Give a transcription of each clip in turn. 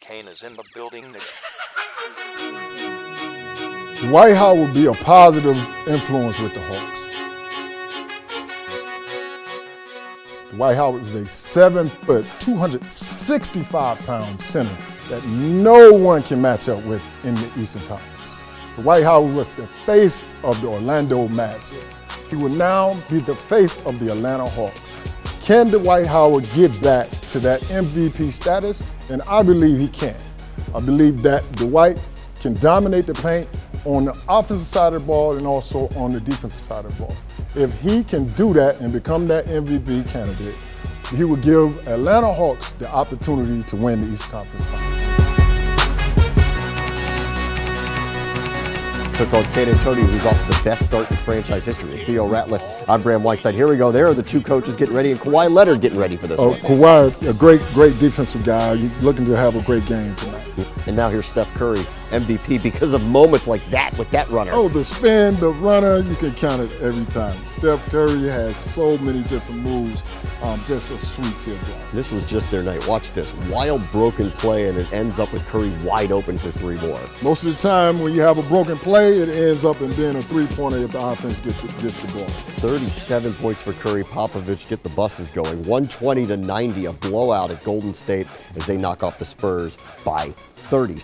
Kane is in the building. Dwight Howard will be a positive influence with the Hawks. Dwight Howard is a 7-foot, 265-pound center that no one can match up with in the Eastern Conference. Dwight Howard was the face of the Orlando Magic. He will now be the face of the Atlanta Hawks. Can Dwight Howard get back to that MVP status? And I believe he can. I believe that Dwight can dominate the paint on the offensive side of the ball and also on the defensive side of the ball. If he can do that and become that MVP candidate, he will give Atlanta Hawks the opportunity to win the Eastern Conference Finals. Took on San Antonio, who's off to the best start in franchise history. Theo, Rattlif, I'm Bram Weinstein. Here we go. There are the two coaches getting ready, and Kawhi Leonard getting ready for this one. Kawhi, a great defensive guy. He's looking to have a great game tonight. And now here's Steph Curry, MVP, because of moments like that with that runner. Oh, the spin, the runner, you can count it every time. Steph Curry has so many different moves, just a sweet teardrop. This was just their night. Watch this. Wild broken play, and it ends up with Curry wide open for three more. Most of the time when you have a broken play, it ends up in being a three-pointer if the offense gets the ball. 37 points for Curry. Popovich get the buses going. 120-90, a blowout at Golden State as they knock off the Spurs by 30.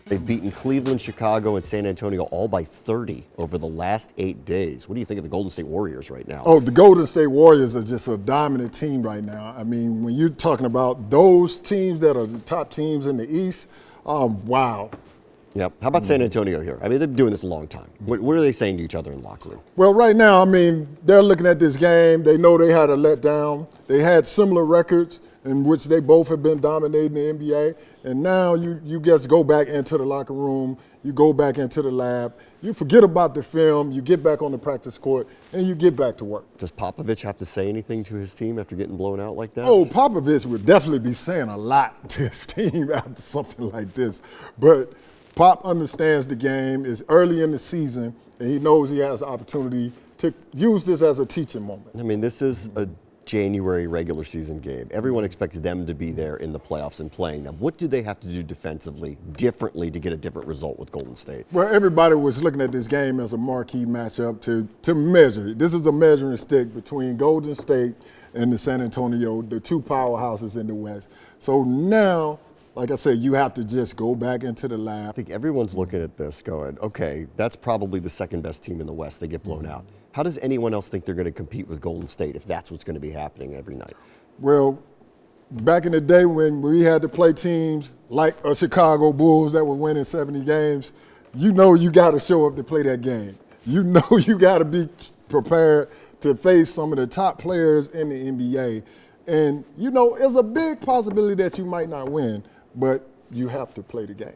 They've beaten Cleveland, Chicago, and San Antonio all by 30 over the last 8 days. What do you think of the Golden State Warriors right now? Oh, the Golden State Warriors are just a dominant team right now. I mean, when you're talking about those teams that are the top teams in the East, wow. Yep. How about San Antonio here? I mean, they've been doing this a long time. What are they saying to each other in the locker room? Well, right now, I mean, they're looking at this game. They know they had a letdown. They had similar records in which they both have been dominating the NBA. And now you just go back into the locker room, you go back into the lab, you forget about the film, you get back on the practice court, and you get back to work. Does Popovich have to say anything to his team after getting blown out like that? Oh, Popovich would definitely be saying a lot to his team after something like this. But Pop understands the game, it's early in the season, and he knows he has the opportunity to use this as a teaching moment. I mean, this is a January regular season game. Everyone expects them to be there in the playoffs and playing them. What do they have to do defensively differently to get a different result with Golden State? Well, everybody was looking at this game as a marquee matchup to measure. This is a measuring stick between Golden State and the San Antonio, the two powerhouses in the West. So now, like I said, you have to just go back into the lab. I think everyone's looking at this going, okay, that's probably the second best team in the West. They get blown out. How does anyone else think they're going to compete with Golden State if that's what's going to be happening every night? Well, back in the day when we had to play teams like a Chicago Bulls that were winning 70 games, you know you got to show up to play that game. You know you got to be prepared to face some of the top players in the NBA. And, you know, it's a big possibility that you might not win, but you have to play the game.